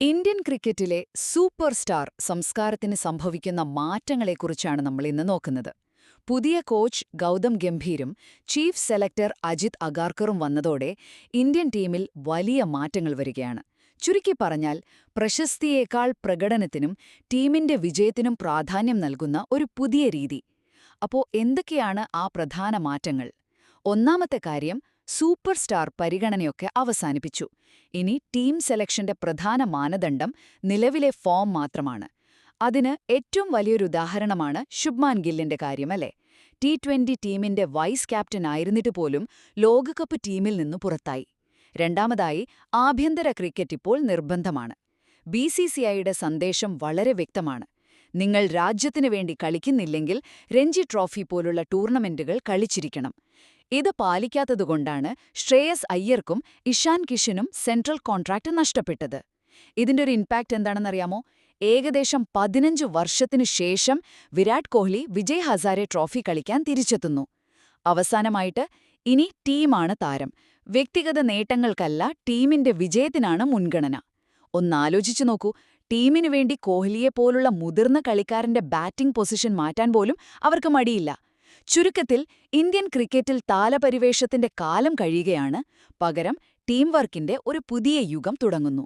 Indian ക്രിക്കറ്റിലെ super star സംസ്കാരത്തിന് സംഭവിക്കുന്ന മാറ്റങ്ങളെക്കുറിച്ചാണ് നമ്മൾ ഇന്ന് നോക്കുന്നത്. പുതിയ കോച്ച് ഗൗതം ഗംഭീരും ചീഫ് സെലക്ടർ അജിത് അഗാർക്കറും വന്നതോടെ ഇന്ത്യൻ ടീമിൽ വലിയ മാറ്റങ്ങൾ വരികയാണ്. ചുരുക്കി പറഞ്ഞാൽ, പ്രശസ്തിയേക്കാൾ പ്രകടനത്തിനും ടീമിന്റെ വിജയത്തിനും പ്രാധാന്യം നൽകുന്ന ഒരു പുതിയ രീതി. അപ്പോ എന്തൊക്കെയാണ് ആ പ്രധാന മാറ്റങ്ങൾ? ഒന്നാമത്തെ കാര്യം, സൂപ്പർ സ്റ്റാർ പരിഗണനയൊക്കെ അവസാനിപ്പിച്ചു. ഇനി ടീം സെലക്ഷന്റെ പ്രധാന മാനദണ്ഡം നിലവിലെ ഫോം മാത്രമാണ്. അതിന് ഏറ്റവും വലിയൊരു ഉദാഹരണമാണ് ശുഭ്മാൻ ഗില്ലിന്റെ കാര്യമല്ലേ. T20 ടീമിന്റെ വൈസ് ക്യാപ്റ്റൻ ആയിരുന്നിട്ട് പോലും ലോകകപ്പ് ടീമിൽ നിന്നു പുറത്തായി. രണ്ടാമതായി, ആഭ്യന്തര ക്രിക്കറ്റ് ഇപ്പോൾ നിർബന്ധമാണ്. BCCIയുടെ സന്ദേശം വളരെ വ്യക്തമാണ്. നിങ്ങൾ രാജ്യത്തിനു വേണ്ടി കളിക്കുന്നില്ലെങ്കിൽ രഞ്ജി ട്രോഫി പോലുള്ള ടൂർണമെന്റുകൾ കളിച്ചിരിക്കണം. ഇത് പാലിക്കാത്തതുകൊണ്ടാണ് ശ്രേയസ് അയ്യർക്കും ഇഷാൻ കിഷനും സെൻട്രൽ കോൺട്രാക്ട് നഷ്ടപ്പെട്ടത്. ഇതിന്റെ ഒരു ഇമ്പാക്റ്റ് എന്താണെന്നറിയാമോ? ഏകദേശം 15 വർഷത്തിനു ശേഷം വിരാട് കോഹ്ലി വിജയ് ഹസാരെ ട്രോഫി കളിക്കാൻ തിരിച്ചെത്തുന്നു. അവസാനമായിട്ട്, ഇനി ടീമാണ് താരം. വ്യക്തിഗത നേട്ടങ്ങൾക്കല്ല, ടീമിന്റെ വിജയത്തിനാണ് മുൻഗണന. ഒന്നാലോചിച്ചു നോക്കൂ, ടീമിനു വേണ്ടി കോഹ്ലിയെപ്പോലുള്ള മുതിർന്ന കളിക്കാരന്റെ ബാറ്റിംഗ് പൊസിഷൻ മാറ്റാൻ പോലും അവർക്ക് മടിയില്ല. ചുരുക്കത്തിൽ, ഇന്ത്യൻ ക്രിക്കറ്റിൽ താലപരിവേഷത്തിന്റെ കാലം കഴിയുകയാണ്. പകരം ടീം വർക്കിന്റെ ഒരു പുതിയ യുഗം തുടങ്ങുന്നു.